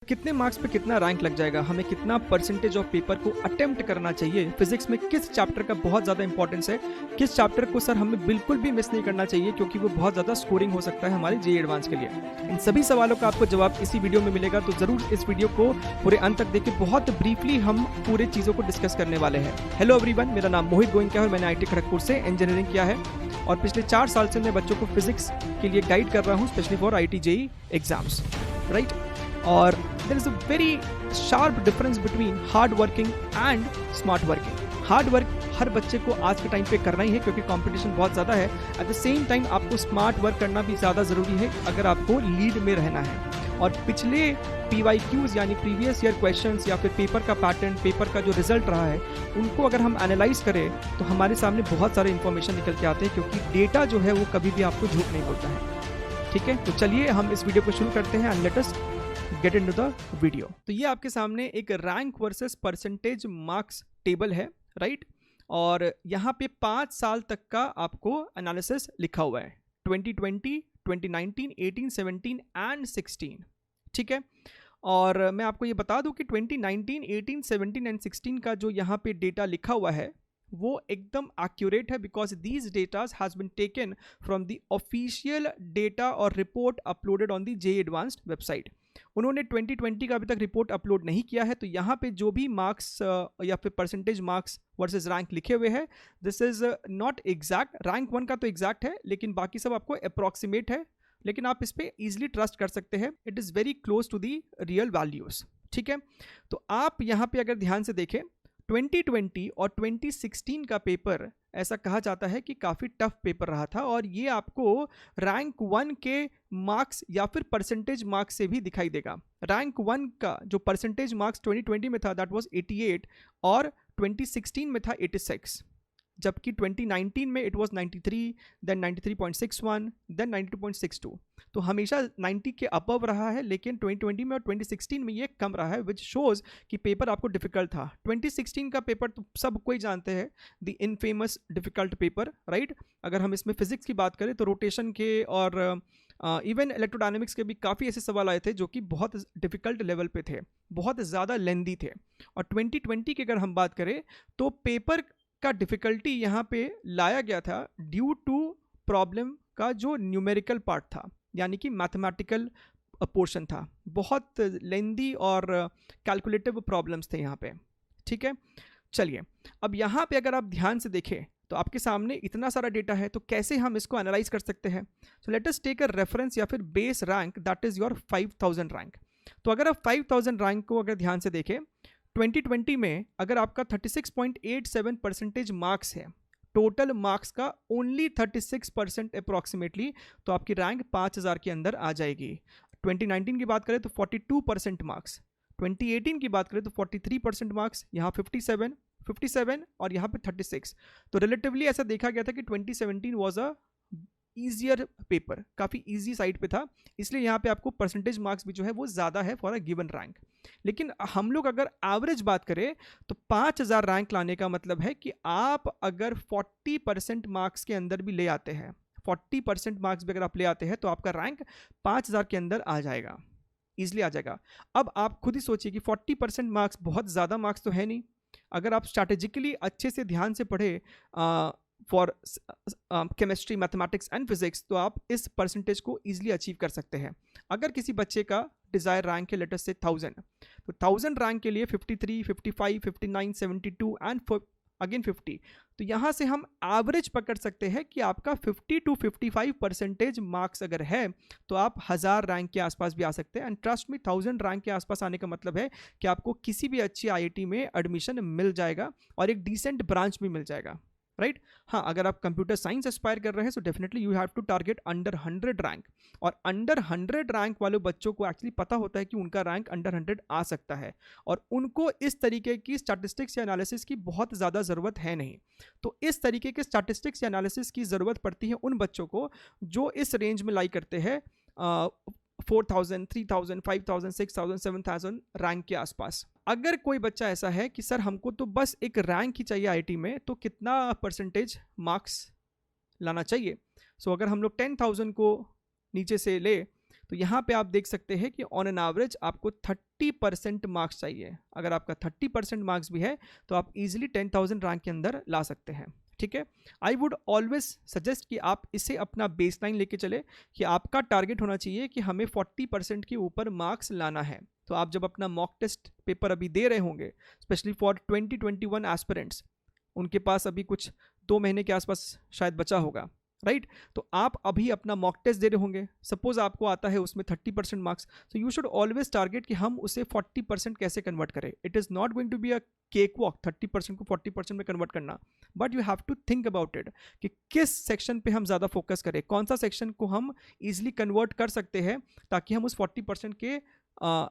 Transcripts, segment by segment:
कितने मार्क्स पे कितना रैंक लग जाएगा, हमें कितना परसेंटेज ऑफ पेपर को अटेम्प्ट करना चाहिए, फिजिक्स में किस चैप्टर का बहुत ज़्यादा इंपॉर्टेंस है, किस चैप्टर को सर हमें बिल्कुल भी मिस नहीं करना चाहिए क्योंकि वो बहुत ज़्यादा स्कोरिंग हो सकता है हमारे जेईई एडवांस के लिए। इन सभी सवालों का आपको जवाब इसी वीडियो में मिलेगा, तो ज़रूर इस वीडियो को पूरे अंत तक देखिए। बहुत ब्रीफली हम पूरे चीज़ों को डिस्कस करने वाले हैं। हेलो एवरीवन, मेरा नाम मोहित गोइंका है और मैंने आईटी खड़गपुर से इंजीनियरिंग किया है और पिछले 4 साल से मैं बच्चों को फिजिक्स के लिए गाइड कर रहा हूँ, specially for IT JEE exams, right. और there is a very sharp difference between hard working and smart working. Hard work हर बच्चे को आज के टाइम पे करना ही है क्योंकि कंपटीशन बहुत ज़्यादा है। एट द सेम टाइम आपको स्मार्ट वर्क करना भी ज़्यादा ज़रूरी है अगर आपको लीड में रहना है। और पिछले PYQs यानी प्रीवियस ईयर क्वेश्चंस या फिर पेपर का पैटर्न, पेपर का जो रिजल्ट रहा है, उनको अगर हम एनालाइज करें तो हमारे सामने बहुत सारे इंफॉर्मेशन निकल के आते हैं क्योंकि डेटा जो है वो कभी भी आपको झूठ नहीं बोलता है। ठीक है, तो चलिए हम इस वीडियो को शुरू करते हैं and let us get into the video. तो ये आपके सामने एक rank versus percentage marks table है, राइट। और यहाँ पे 5 साल तक का आपको एनालिसिस लिखा हुआ है, 2020, 2019, 18, 17 एंड 16। ठीक है, और मैं आपको ये बता दूं कि 2019, 18, 17 एंड 16 का जो यहाँ पे डेटा लिखा हुआ है वो एकदम एक्यूरेट है because these datas has been taken from the official data और report uploaded on the JEE advanced website. उन्होंने 2020 का अभी तक रिपोर्ट अपलोड नहीं किया है, तो यहाँ पे जो भी मार्क्स या फिर परसेंटेज मार्क्स वर्सेस रैंक लिखे हुए हैं, this is not exact. Rank 1 का तो एग्जैक्ट है लेकिन बाकी सब आपको अप्रॉक्सीमेट है, लेकिन आप इस पर ईजिली ट्रस्ट कर सकते हैं। It is very close to the real values. ठीक है, तो आप यहाँ पे अगर ध्यान से देखें 2020 और 2016 का पेपर ऐसा कहा जाता है कि काफ़ी टफ पेपर रहा था और ये आपको रैंक 1 के मार्क्स या फिर परसेंटेज मार्क्स से भी दिखाई देगा। रैंक 1 का जो परसेंटेज मार्क्स 2020 में था दैट वाज 88 और 2016 में था 86, जबकि 2019 में इट वाज 93, देन 93.61, देन 92.62। तो हमेशा 90 के अबव रहा है, लेकिन 2020 में और 2016 में ये कम रहा है, विच शोज कि पेपर आपको डिफिकल्ट था। 2016 का पेपर तो सब कोई जानते हैं, the infamous difficult paper, right. अगर हम इसमें फिजिक्स की बात करें तो रोटेशन के और इवन इलेक्ट्रोडायनेमिक्स के भी काफ़ी ऐसे सवाल आए थे जो कि बहुत डिफिकल्ट लेवल पे थे, बहुत ज़्यादा लेंदी थे। और 2020 की अगर हम बात करें तो पेपर का डिफ़िकल्टी यहाँ पे लाया गया था ड्यू टू प्रॉब्लम का जो न्यूमेरिकल पार्ट था, यानी कि मैथमेटिकल पोर्शन था। बहुत लेंदी और कैलकुलेटिव प्रॉब्लम्स थे यहाँ पे। ठीक है, चलिए अब यहाँ पे अगर आप ध्यान से देखें तो आपके सामने इतना सारा डेटा है, तो कैसे हम इसको एनालाइज कर सकते हैं। So let us take a reference या फिर base rank that is your 5000 rank. तो अगर आप 5000 रैंक को अगर ध्यान से देखें 2020 में अगर आपका 36.87 परसेंटेज मार्क्स है, टोटल मार्क्स का ओनली 36% अप्रॉक्सीमेटली, तो आपकी रैंक 5000 के अंदर आ जाएगी। 2019 की बात करें तो 42% मार्क्स, 2018 की बात करें तो 43% मार्क्स, यहाँ 57 और यहाँ पे 36। तो रिलेटिवली ऐसा देखा गया था कि 2017 वॉज अ ईजियर पेपर, काफ़ी ईजी साइड पे था, इसलिए यहाँ पे आपको परसेंटेज मार्क्स भी जो है वो ज़्यादा है फॉर अ गिवन रैंक। लेकिन हम लोग अगर एवरेज बात करें तो 5000 रैंक लाने का मतलब है कि आप अगर 40% मार्क्स के अंदर भी ले आते हैं, 40% मार्क्स भी अगर आप ले आते हैं तो आपका रैंक 5000 के अंदर आ जाएगा, ईजिली आ जाएगा। अब आप खुद ही सोचिए कि 40% मार्क्स बहुत ज़्यादा मार्क्स तो है नहीं। अगर आप स्ट्रैटेजिकली अच्छे से ध्यान से पढ़े for chemistry, mathematics and physics, तो आप इस परसेंटेज को ईजिली अचीव कर सकते हैं। अगर किसी बच्चे का डिज़ायर रैंक है लेट अस से 1000, तो 1000 रैंक के लिए 53, 55, 59, 72 एंड अगेन 50, तो यहाँ से हम एवरेज पकड़ सकते हैं कि आपका 50 to 55 परसेंटेज मार्क्स अगर है तो आप 1000 रैंक के आसपास भी आ सकते हैं। एंड ट्रस्ट में 1000 रैंक के आसपास आने का मतलब है कि आपको किसी भी अच्छी IIT में एडमिशन मिल जाएगा और एक डिसेंट ब्रांच भी मिल जाएगा, राइट। हाँ, अगर आप कंप्यूटर साइंस एस्पायर कर रहे हैं तो definitely you have to target under 100 rank, और अंडर 100 रैंक वाले बच्चों को एक्चुअली पता होता है कि उनका रैंक अंडर 100 आ सकता है और उनको इस तरीके की स्टैटिस्टिक्स या एनालिसिस की बहुत ज़्यादा ज़रूरत है नहीं। तो इस तरीके के स्टैटिस्टिक्स या एनालिसिस की ज़रूरत पड़ती है उन बच्चों को जो इस रेंज में लाई करते हैं 4000, 3000, 5000, 6000, 7000 रैंक के आसपास। अगर कोई बच्चा ऐसा है कि सर हमको तो बस एक रैंक ही चाहिए IIT में, तो कितना परसेंटेज मार्क्स लाना चाहिए। सो अगर हम लोग 10,000 को नीचे से ले तो यहाँ पे आप देख सकते हैं कि ऑन एन एवरेज आपको 30% मार्क्स चाहिए। अगर आपका 30% मार्क्स भी है तो आप इजीली 10,000 रैंक के अंदर ला सकते हैं। ठीक है, आई वुड ऑलवेज सजेस्ट कि आप इसे अपना बेसलाइन लेके चले कि आपका टारगेट होना चाहिए कि हमें 40% के ऊपर मार्क्स लाना है। तो आप जब अपना मॉक टेस्ट पेपर अभी दे रहे होंगे, स्पेशली फॉर 2021 एस्पिरेंट्स, उनके पास अभी कुछ 2 महीने के आसपास शायद बचा होगा, राइट? तो आप अभी अपना मॉक टेस्ट दे रहे होंगे, सपोज आपको आता है उसमें 30% marks, so you should always target कि हम उसे 40% कैसे कन्वर्ट करें। It is not going to be a cake walk 30% को 40% में कन्वर्ट करना, but you have to think about it कि किस सेक्शन पे हम ज़्यादा फोकस करें, कौन सा सेक्शन को हम ईजिली कन्वर्ट कर सकते हैं ताकि हम उस 40% के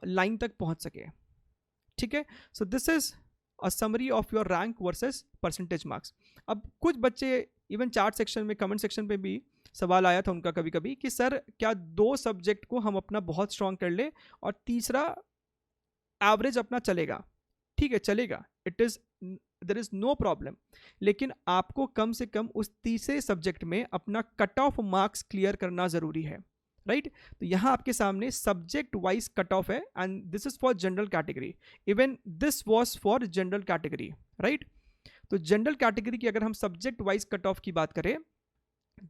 लाइन तक पहुंच सके। ठीक है, so this is a summary of your rank versus percentage marks. अब कुछ बच्चे इवन चार्ट सेक्शन में, कमेंट सेक्शन पे भी सवाल आया था उनका कभी कभी कि सर क्या 2 सब्जेक्ट को हम अपना बहुत स्ट्रांग कर ले और तीसरा एवरेज अपना चलेगा? ठीक है, चलेगा, it is there is no problem, लेकिन आपको कम से कम उस तीसरे सब्जेक्ट में अपना कट ऑफ मार्क्स क्लियर करना ज़रूरी है, राइट? तो यहाँ आपके सामने सब्जेक्ट वाइज कट ऑफ है and this is for general category, even this was for general category, right? तो जनरल कैटेगरी की अगर हम सब्जेक्ट वाइज कट ऑफ की बात करें,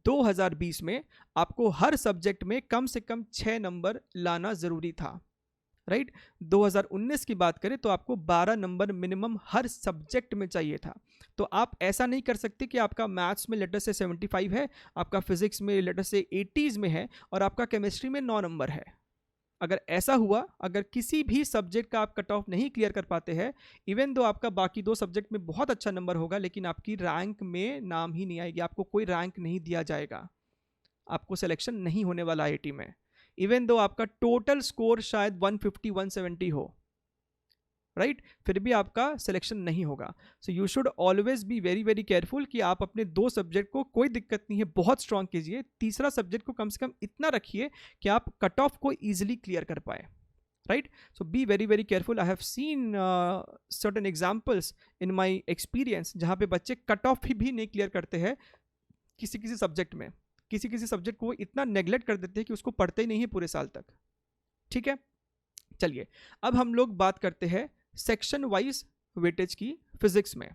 2020 में आपको हर सब्जेक्ट में कम से कम 6 नंबर लाना ज़रूरी था, राइट? 2019 की बात करें तो आपको 12 नंबर मिनिमम हर सब्जेक्ट में चाहिए था। तो आप ऐसा नहीं कर सकते कि आपका मैथ्स में लेटर से 75 है, आपका फिजिक्स में लेटर से 80s में है और आपका केमिस्ट्री में 9 नंबर है। अगर ऐसा हुआ, अगर किसी भी सब्जेक्ट का आप कट ऑफ नहीं क्लियर कर पाते हैं, इवन दो आपका बाकी 2 सब्जेक्ट में बहुत अच्छा नंबर होगा, लेकिन आपकी रैंक में नाम ही नहीं आएगी, आपको कोई रैंक नहीं दिया जाएगा, आपको सिलेक्शन नहीं होने वाला आईआईटी में, इवन दो आपका टोटल स्कोर शायद 150-170 हो, राइट? फिर भी आपका सिलेक्शन नहीं होगा। सो you should always be very very careful कि आप अपने 2 सब्जेक्ट को, कोई दिक्कत नहीं है, बहुत स्ट्रांग कीजिए, तीसरा सब्जेक्ट को कम से कम इतना रखिए कि आप कट ऑफ को ईजिली क्लियर कर पाए, right? So be very very careful. I have scene certain examples in my experience जहाँ पे बच्चे कट ऑफ भी नहीं क्लियर करते हैं किसी किसी सब्जेक्ट में, किसी किसी सब्जेक्ट को इतना नेग्लेक्ट कर देते हैं कि उसको पढ़ते ही नहीं है पूरे साल तक। ठीक है, चलिए अब हम लोग बात करते हैं सेक्शन वाइज वेटेज की फिजिक्स में,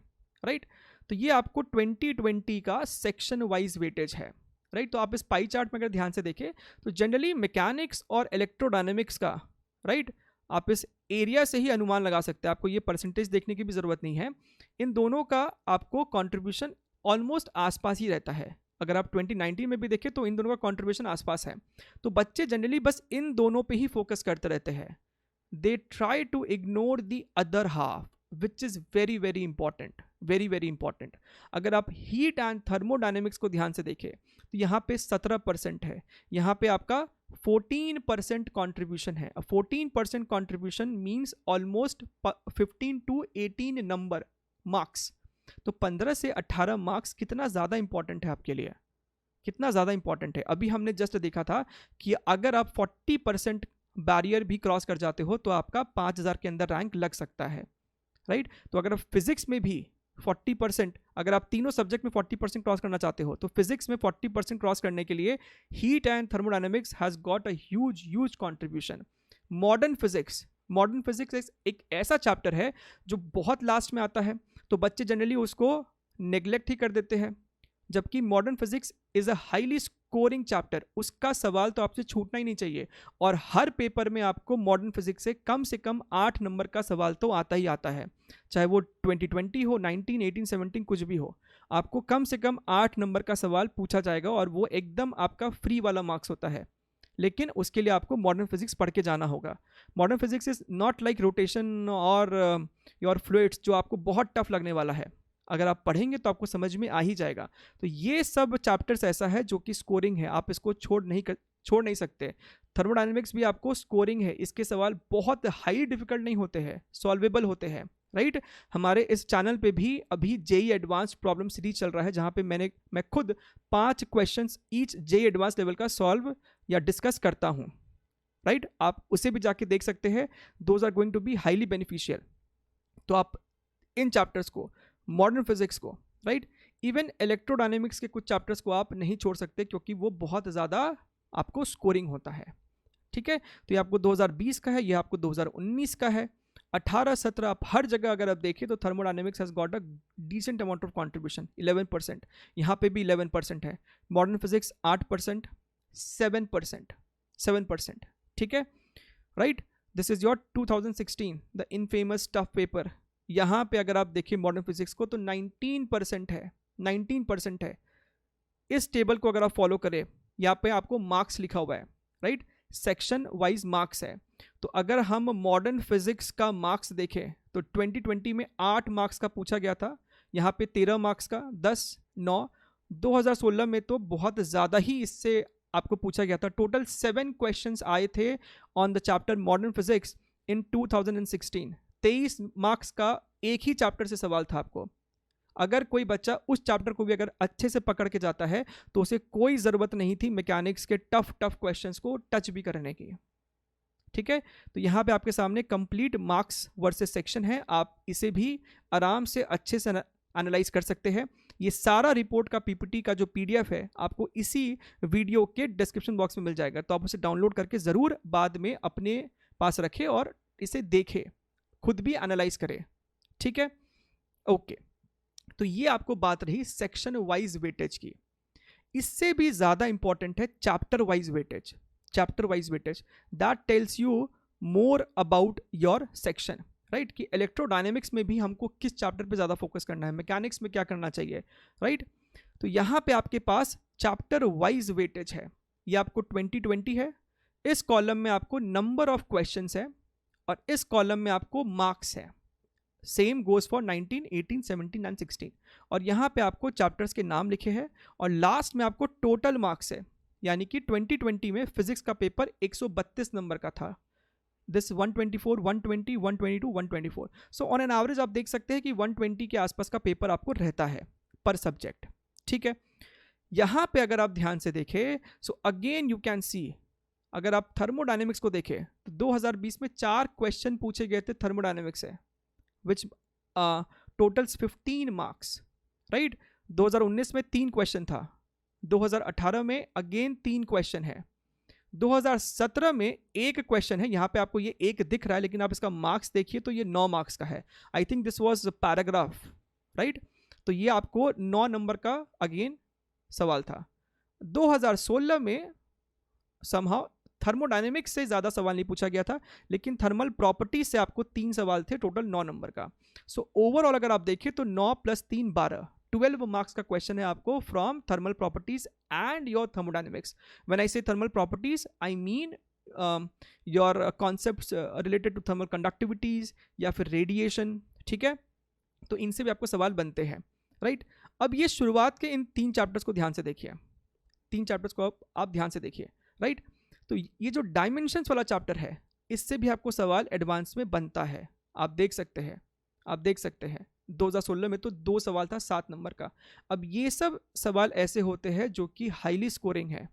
राइट? तो ये आपको 2020 का सेक्शन वाइज वेटेज है, राइट? तो आप इस पाई चार्ट में अगर ध्यान से देखें तो जनरली मैकेनिक्स और इलेक्ट्रोडायनेमिक्स का, राइट, आप इस एरिया से ही अनुमान लगा सकते हैं, आपको ये परसेंटेज देखने की भी ज़रूरत नहीं है। इन दोनों का आपको कॉन्ट्रीब्यूशन ऑलमोस्ट आसपास ही रहता है। अगर आप 2019 में भी देखें तो इन दोनों का कॉन्ट्रीब्यूशन आसपास है। तो बच्चे जनरली बस इन दोनों पे ही फोकस करते रहते हैं, they try to ignore the other half, which is very very important, very very important. अगर आप हीट एंड थर्मोडायनेमिक्स को ध्यान से देखें तो यहाँ पे 17% है, यहाँ पे आपका 14% कॉन्ट्रीब्यूशन है। 14% contribution means almost 15 to 18 number marks. तो 15 से 18 मार्क्स कितना ज़्यादा इंपॉर्टेंट है आपके लिए, कितना ज़्यादा इंपॉर्टेंट है। अभी हमने जस्ट देखा था कि अगर आप 40% बैरियर भी क्रॉस कर जाते हो तो आपका 5000 के अंदर रैंक लग सकता है, राइट? तो अगर आप फिजिक्स में भी 40%, अगर आप तीनों सब्जेक्ट में 40% क्रॉस करना चाहते हो तो फिजिक्स में 40% क्रॉस करने के लिए heat and thermodynamics has got a huge contribution. Modern physics एक ऐसा चैप्टर है जो बहुत लास्ट में आता है, तो बच्चे जनरली उसको नेग्लेक्ट ही कर देते हैं, जबकि modern physics is a highly scoring chapter, उसका सवाल तो आपसे छूटना ही नहीं चाहिए। और हर पेपर में आपको मॉडर्न फिजिक्स से कम 8 नंबर का सवाल तो आता ही आता है, चाहे वो 2020 हो, 19, 18, 17 कुछ भी हो, आपको कम से कम 8 नंबर का सवाल पूछा जाएगा और वो एकदम आपका फ्री वाला मार्क्स होता है। लेकिन उसके लिए आपको मॉडर्न फिजिक्स पढ़ के जाना होगा। Modern physics is not like rotation और योर फ्लूइड्स जो आपको बहुत टफ लगने वाला है, अगर आप पढ़ेंगे तो आपको समझ में आ ही जाएगा। तो ये सब चैप्टर्स ऐसा है जो कि स्कोरिंग है, आप इसको छोड़ नहीं सकते। थर्मोडायनेमिक्स भी आपको स्कोरिंग है, इसके सवाल बहुत हाई डिफिकल्ट नहीं होते हैं, सॉल्वेबल होते हैं, राइट? हमारे इस चैनल पे भी अभी जेई एडवांस्ड प्रॉब्लम सीरीज चल रहा है, जहाँ पे मैं खुद 5 questions each JEE advance level का सॉल्व या डिस्कस करता हूँ, राइट? आप उसे भी जाके देख सकते हैं, those are going to be highly beneficial. तो आप इन चैप्टर्स को, मॉडर्न फिजिक्स को, राइट, इवन इलेक्ट्रोडायनेमिक्स के कुछ चैप्टर्स को आप नहीं छोड़ सकते क्योंकि वो बहुत ज़्यादा आपको स्कोरिंग होता है। ठीक है, तो ये आपको 2020 का है, ये आपको 2019 का है। 18-17 आप हर जगह अगर आप देखें तो thermodynamics has got a decent amount of contribution 11%, यहाँ पे भी 11% है। मॉडर्न फिजिक्स 8%, 7%, ठीक है, right. This is your 2016 the infamous tough paper. यहाँ पे अगर आप देखिए मॉडर्न फिजिक्स को तो 19% है, 19% है। इस टेबल को अगर आप फॉलो करें, यहाँ पे आपको मार्क्स लिखा हुआ है, राइट, सेक्शन वाइज मार्क्स है। तो अगर हम मॉडर्न फिजिक्स का मार्क्स देखें तो 2020 में 8 मार्क्स का पूछा गया था, यहाँ पे 13 मार्क्स का, 10, 9। 2016 में तो बहुत ज़्यादा ही इससे आपको पूछा गया था। टोटल 7 क्वेश्चंस आए थे on the chapter modern physics in 2016। 23 marks का एक ही चैप्टर से सवाल था आपको। अगर कोई बच्चा उस चैप्टर को भी अगर अच्छे से पकड़ के जाता है तो उसे कोई ज़रूरत नहीं थी मैकेनिक्स के टफ क्वेश्चंस को टच भी करने की, ठीक है। तो यहाँ पे आपके सामने कंप्लीट मार्क्स वर्सेस सेक्शन है, आप इसे भी आराम से अच्छे से एनालाइज कर सकते हैं। ये सारा रिपोर्ट का पीपीटी का जो पीडीएफ है आपको इसी वीडियो के डिस्क्रिप्शन बॉक्स में मिल जाएगा, तो आप उसे डाउनलोड करके ज़रूर बाद में अपने पास रखें और इसे देखें, खुद भी एनालाइज करें, ठीक है। ओके, तो ये आपको बात रही सेक्शन वाइज वेटेज की। इससे भी ज़्यादा इंपॉर्टेंट है chapter wise weightage. Chapter wise weightage that tells you more about your section, right, कि इलेक्ट्रोडायनेमिक्स में भी हमको किस चैप्टर पे ज़्यादा फोकस करना है, मैकेनिक्स में क्या करना चाहिए, राइट। तो यहाँ पे आपके पास चैप्टर वाइज वेटेज है, ये आपको 2020 है। इस कॉलम में आपको नंबर ऑफ क्वेश्चंस है और इस कॉलम में आपको मार्क्स है। Same goes for 19, 18, 17 and 16। और यहाँ पे आपको चैप्टर्स के नाम लिखे हैं और लास्ट में आपको टोटल मार्क्स है, यानी कि 2020 में फिजिक्स का पेपर 132 नंबर का था। This 124, 120, 122, 124। So on an average आप देख सकते हैं कि 120 के आसपास का पेपर आपको रहता है पर सब्जेक्ट, ठीक है। यहाँ पे अगर आप ध्यान से देखें so again you can see, अगर आप थर्मोडायनेमिक्स को देखें तो 2020 में 4 क्वेश्चन पूछे गए थे थर्मोडायनेमिक्स से, which totals 15 marks, right। 2019 में 3 क्वेश्चन था, 2018 में अगेन 3 क्वेश्चन है, 2017 में 1 क्वेश्चन है। यहाँ पे आपको ये 1 दिख रहा है लेकिन आप इसका मार्क्स देखिए तो ये 9 मार्क्स का है। I think this was paragraph, right. तो ये आपको 9 नंबर का अगेन सवाल था। 2016 में समहाउ थर्मोडायनेमिक्स से ज़्यादा सवाल नहीं पूछा गया था, लेकिन थर्मल प्रॉपर्टीज से आपको 3 सवाल थे, टोटल 9 नंबर का। सो ओवरऑल अगर आप देखें तो 9 + 3 12 मार्क्स का क्वेश्चन है आपको from thermal properties and your thermodynamics. When I say thermal properties I mean your concepts related to thermal conductivities या फिर रेडिएशन, ठीक है। तो इनसे भी आपको सवाल बनते हैं, राइट। अब ये शुरुआत के इन 3 चैप्टर्स को ध्यान से देखिए, 3 चैप्टर्स को आप ध्यान से देखिए, राइट। तो ये जो डायमेंशंस वाला चैप्टर है इससे भी आपको सवाल एडवांस में बनता है, आप देख सकते हैं, 2016 में तो 2 सवाल था 7 नंबर का। अब ये सब सवाल ऐसे होते हैं जो कि हाईली स्कोरिंग है।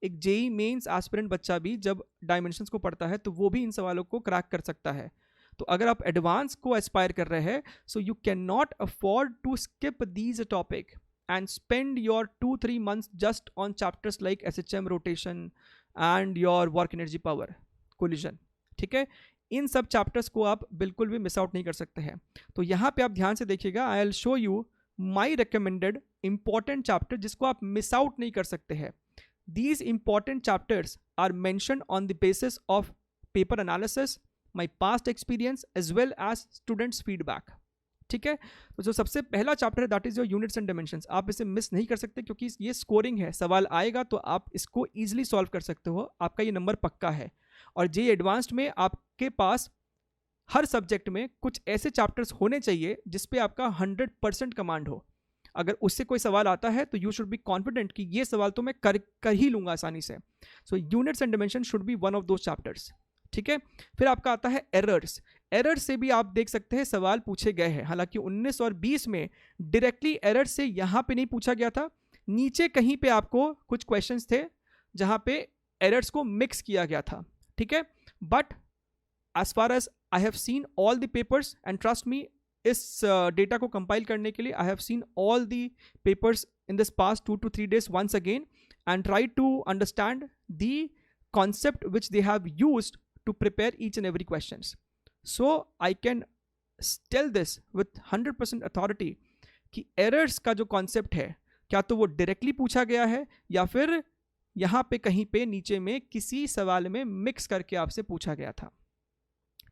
एक जेई मेंस एस्पिरेंट बच्चा भी जब डायमेंशंस को पढ़ता है तो वो भी इन सवालों को क्रैक कर सकता है। तो अगर आप एडवांस को एस्पायर कर रहे हैं so you can not afford to skip these topic and spend your 2-3 months just on chapters like SHM rotation and your work energy power collision, ठीक है। इन सब चैप्टर्स को आप बिल्कुल भी मिस आउट नहीं कर सकते हैं। तो यहाँ पे आप ध्यान से देखिएगा, I will show you my recommended important chapter जिसको आप मिस आउट नहीं कर सकते हैं। These important chapters are mentioned on the basis of paper analysis, my past experience as well as students feedback, ठीक है। तो जो सबसे पहला चैप्टर है that is your units and dimensions, आप इसे मिस नहीं कर सकते क्योंकि ये स्कोरिंग है, सवाल आएगा तो आप इसको इजीली सॉल्व कर सकते हो, आपका ये नंबर पक्का है। और जे एडवांस्ड में आपके पास हर सब्जेक्ट में कुछ ऐसे चैप्टर्स होने चाहिए जिस पे आपका 100% कमांड हो। अगर उससे कोई सवाल आता है तो यू शुड बी कॉन्फिडेंट कि ये सवाल तो मैं कर ही लूँगा आसानी से। So units and dimension should be one of those chapters, ठीक है। फिर आपका आता है एरर्स। एरर्स से भी आप देख सकते हैं सवाल पूछे गए हैं, हालांकि 19 और 20 में डायरेक्टली एरर्स से यहाँ पे नहीं पूछा गया था, नीचे कहीं पे आपको कुछ क्वेश्चंस थे जहाँ पे एरर्स को मिक्स किया गया था, ठीक है। But as far as I have seen all the papers and trust me, इस डेटा को कंपाइल करने के लिए I have seen all the papers in this past 2 to 3 days once again and try to understand the concept which they have used to prepare each and every questions. So I can tell this with 100% authority कि errors का जो concept है क्या तो वो directly पूछा गया है या फिर यहाँ पे कहीं पे नीचे में किसी सवाल में मिक्स करके आपसे पूछा गया था.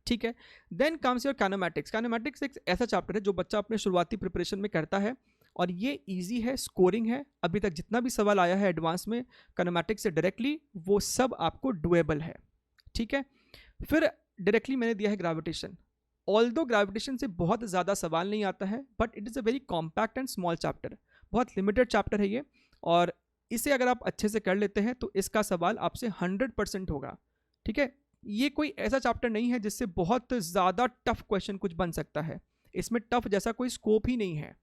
ठीक है. Then comes your kinematics. Kinematics एक ऐसा चैप्टर है जो बच्चा अपने शुरुआती प्रिपरेशन में करता है और ये इजी है, स्कोरिंग है. अभी तक जितना भी सवाल आया है एडवांस में काइनेमैटिक्स से डायरेक्टली, वो सब आपको डुएबल है. ठीक है. फिर डायरेक्टली मैंने दिया है ग्रेविटेशन. ऑल्दो ग्रेविटेशन से बहुत ज़्यादा सवाल नहीं आता है, but it is a very compact and small chapter. बहुत लिमिटेड चैप्टर है ये, और इसे अगर आप अच्छे से कर लेते हैं तो इसका सवाल आपसे 100% होगा. ठीक है. ये कोई ऐसा चैप्टर नहीं है जिससे बहुत ज़्यादा टफ क्वेश्चन कुछ बन सकता है. इसमें टफ जैसा कोई स्कोप ही नहीं है.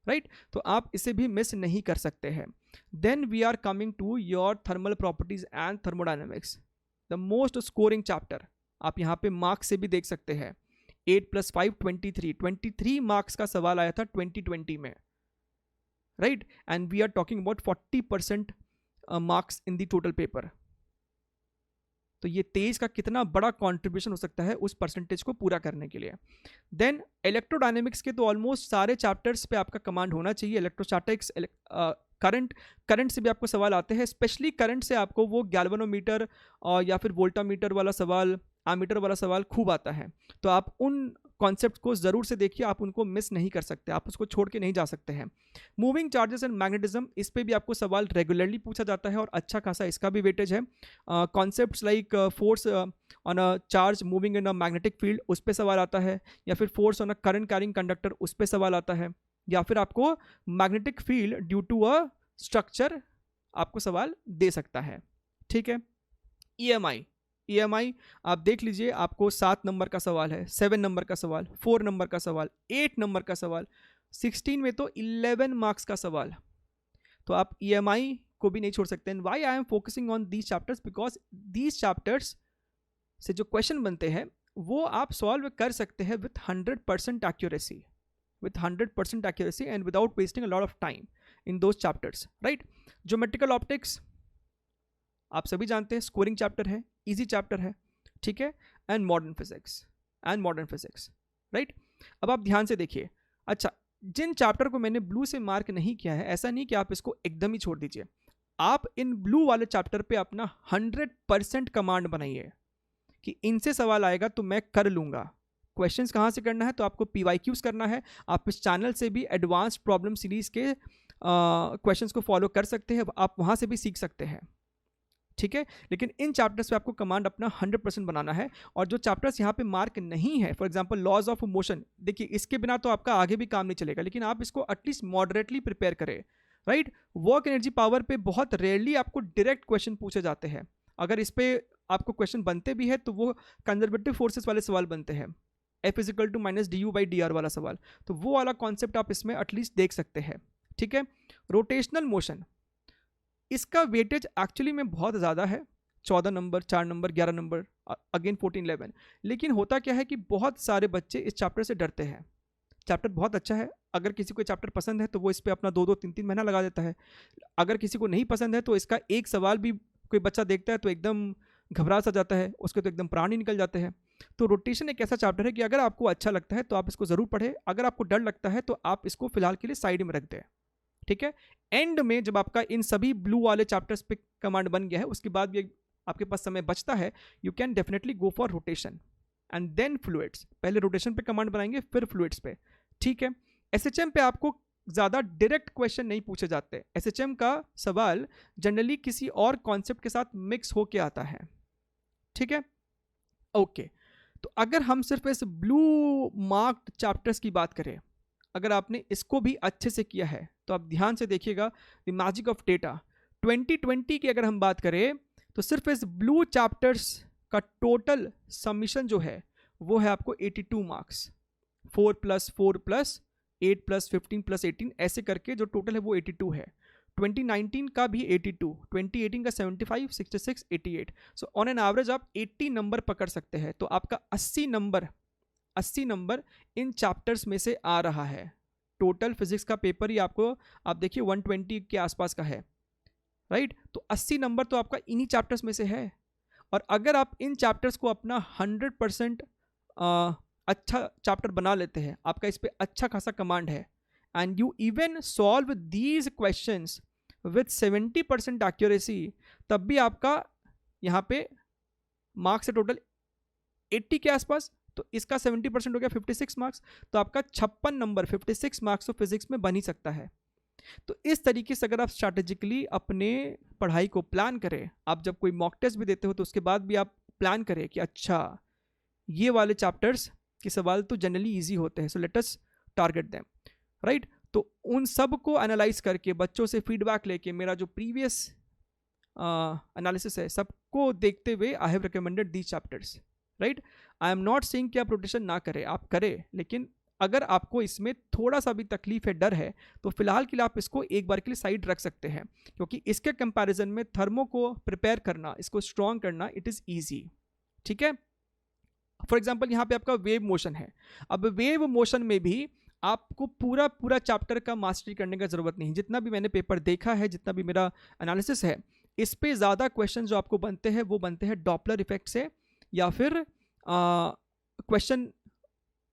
राइट. तो आप इसे भी मिस नहीं कर सकते हैं. Then we are coming to your thermal properties and thermodynamics, the most scoring chapter. आप यहाँ पे मार्क्स से भी देख सकते हैं. 8 + 5 23 मार्क्स का सवाल आया था 2020 में. Right. And we are talking about 40% marks in the total paper. तो ये 23 का कितना बड़ा कंट्रीब्यूशन हो सकता है उस परसेंटेज को पूरा करने के लिए. देन इलेक्ट्रोडायनेमिक्स के तो ऑलमोस्ट सारे चैप्टर्स पे आपका कमांड होना चाहिए. इलेक्ट्रोस्टैटिक्स, करंट से भी आपको सवाल आते हैं. स्पेशली करंट से आपको वो गैल्वेनोमीटर या फिर वोल्टामीटर वाला सवाल, एमीटर वाला सवाल खूब आता है. तो आप उन कॉन्सेप्ट को ज़रूर से देखिए, आप उनको मिस नहीं कर सकते, आप उसको छोड़ के नहीं जा सकते हैं. मूविंग चार्जेस एंड मैग्नेटिज्म, इस पे भी आपको सवाल रेगुलरली पूछा जाता है और अच्छा खासा इसका भी वेटेज है. Concepts like force on a charge moving in a magnetic field, उस पर सवाल आता है. या फिर force on a current carrying conductor, उस पर सवाल आता है. या फिर आपको magnetic field due to a structure आपको सवाल दे सकता है. ठीक है. EMI आप देख लीजिए, आपको 7 नंबर का सवाल है, 7 नंबर का सवाल, 4 नंबर का सवाल, 8 नंबर का सवाल, 16 में तो 11 मार्क्स का सवाल. तो आप EMI को भी नहीं छोड़ सकते. And why I am focusing on these chapters, because these chapters से जो क्वेश्चन बनते हैं वो आप सॉल्व कर सकते हैं with 100% accuracy, and without wasting a lot of time in those chapters. Right. Geometrical optics आप सभी जानते हैं स्कोरिंग चैप्टर है, इजी चैप्टर है. ठीक है. And modern physics. राइट. अब आप ध्यान से देखिए. अच्छा, जिन चैप्टर को मैंने ब्लू से मार्क नहीं किया है, ऐसा नहीं कि आप इसको एकदम ही छोड़ दीजिए. आप इन ब्लू वाले चैप्टर पे अपना 100% कमांड बनाइए कि इनसे सवाल आएगा तो मैं कर लूंगा. क्वेश्चंस कहाँ से करना है, तो आपको PYQs करना है. आप इस चैनल से भी एडवांस्ड प्रॉब्लम सीरीज के क्वेश्चंस को फॉलो कर सकते हैं, आप वहाँ से भी सीख सकते हैं. ठीक है. लेकिन इन चैप्टर्स पे आपको कमांड अपना 100% बनाना है. और जो चैप्टर्स यहाँ पे मार्क नहीं है, for example laws of motion, देखिए इसके बिना तो आपका आगे भी काम नहीं चलेगा, लेकिन आप इसको एटलीस्ट मॉडरेटली प्रिपेयर करें. राइट. वर्क एनर्जी पावर पे बहुत रेयरली आपको डायरेक्ट क्वेश्चन पूछे जाते हैं. अगर इस पे आपको क्वेश्चन बनते भी है तो वो कंजर्वेटिव फोर्सेस वाले सवाल बनते हैं, F = -du/dr वाला सवाल. तो वो वाला कॉन्सेप्ट आप इसमें एटलीस्ट देख सकते हैं. ठीक है. रोटेशनल मोशन, इसका वेटेज एक्चुअली में बहुत ज़्यादा है. 14 नंबर, 4 नंबर, 11 नंबर, अगेन 14, 11. लेकिन होता क्या है कि बहुत सारे बच्चे इस चैप्टर से डरते हैं. चैप्टर बहुत अच्छा है, अगर किसी को चैप्टर पसंद है तो वो इस पर अपना 2-2, 3-3 महीना लगा देता है. अगर किसी को नहीं पसंद है तो इसका एक सवाल भी कोई बच्चा देखता है तो एकदम घबरा सा जाता है, उसके तो एकदम प्राण ही निकल जाते हैं. तो रोटेशन एक ऐसा चैप्टर है कि अगर आपको अच्छा लगता है तो आप इसको ज़रूर पढ़ें. अगर आपको डर लगता है तो आप इसको फिलहाल के लिए साइड में रख दें. ठीक है. एंड में जब आपका इन सभी ब्लू वाले चैप्टर्स पे कमांड बन गया है, उसके बाद भी आपके पास समय बचता है, you can definitely go for rotation and then fluids. पहले रोटेशन पे कमांड बनाएंगे, फिर फ्लूइड्स पे. ठीक है. SHM पे आपको ज़्यादा डायरेक्ट क्वेश्चन नहीं पूछे जाते. SHM का सवाल जनरली किसी और कॉन्सेप्ट के साथ मिक्स होके आता है. ठीक है. ओके. तो अगर हम सिर्फ इस ब्लू मार्क्ड चैप्टर्स की बात करें, अगर आपने इसको भी अच्छे से किया है तो आप ध्यान से देखिएगा. द मैजिक ऑफ डेटा 2020 की अगर हम बात करें तो सिर्फ इस ब्लू चैप्टर्स का टोटल सबमिशन जो है वो है आपको 82 मार्क्स. 4 + 4 + 8 + 15 + 18 ऐसे करके जो टोटल है वो 82 है. 2019 का भी 82, 2018 का 75, 66, 88. सो ऑन एन एवरेज आप 80 नंबर पकड़ सकते हैं. तो आपका 80 नंबर इन चैप्टर्स में से आ रहा है. टोटल फिजिक्स का पेपर ही आपको, आप देखिए 120 के आसपास का है. राइट. तो 80 नंबर तो आपका इन्हीं चैप्टर्स में से है. और अगर आप इन चैप्टर्स को अपना 100% अच्छा चैप्टर बना लेते हैं, आपका इस पर अच्छा खासा कमांड है, and you even solve these questions with 70% accuracy, तब भी आपका यहाँ पे मार्क्स है टोटल 80 के आसपास, तो इसका 70% हो गया 56 मार्क्स, तो आपका 56 नंबर 56 मार्क्स तो फिजिक्स में बन ही सकता है। तो इस तरीके से अगर आप स्ट्रैटेजिकली अपने पढ़ाई को प्लान करें, आप जब कोई मॉक टेस्ट भी देते हो तो उसके बाद भी आप प्लान करें कि अच्छा ये वाले चैप्टर्स के सवाल तो जनरली इजी होते हैं, सो लेट अस टारगेट देम, राइट। तो उन सब को एनालाइज करके, बच्चों से फीडबैक लेके, मेरा जो प्रीवियस एनालिसिस है सबको देखते हुए I have recommended these chapters, right. I am not saying कि आप रोटेशन ना करें, आप करें, लेकिन अगर आपको इसमें थोड़ा सा भी तकलीफ है, डर है, तो फिलहाल के लिए आप इसको एक बार के लिए साइड रख सकते हैं, क्योंकि इसके कंपैरिजन में थर्मो को प्रिपेयर करना, इसको स्ट्रॉन्ग करना, इट इज़ ईजी, ठीक है। फॉर एग्जाम्पल यहाँ पे आपका वेव मोशन है, अब वेव मोशन में भी आपको पूरा पूरा चैप्टर का मास्टरी करने का जरूरत नहीं। जितना भी मैंने पेपर देखा है, जितना भी मेरा एनालिसिस है, इस पे ज़्यादा क्वेश्चन जो आपको बनते हैं वो बनते हैं डॉपलर इफेक्ट से, या फिर question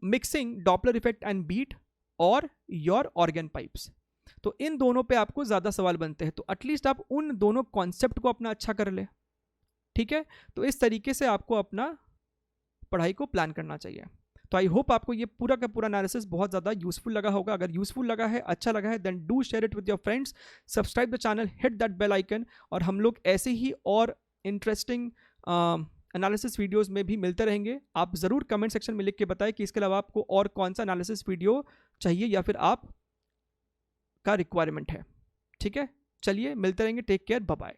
mixing Doppler effect and beat और योर ऑर्गन पाइप्स। तो इन दोनों पे आपको ज़्यादा सवाल बनते हैं, तो एटलीस्ट आप उन दोनों कॉन्सेप्ट को अपना अच्छा कर ले, ठीक है। तो इस तरीके से आपको अपना पढ़ाई को प्लान करना चाहिए। तो आई होप आपको ये पूरा का पूरा एनालिसिस बहुत ज़्यादा यूजफुल लगा होगा। अगर यूजफुल लगा है, अच्छा लगा है, then do share it with your friends, subscribe the channel, hit that bell icon, और हम लोग ऐसे ही और इंटरेस्टिंग एनालिसिस वीडियोस में भी मिलते रहेंगे। आप ज़रूर कमेंट सेक्शन में लिख के बताएं कि इसके अलावा आपको और कौन सा एनालिसिस वीडियो चाहिए या फिर आप का रिक्वायरमेंट है, ठीक है। चलिए मिलते रहेंगे, टेक केयर, बाय बाय।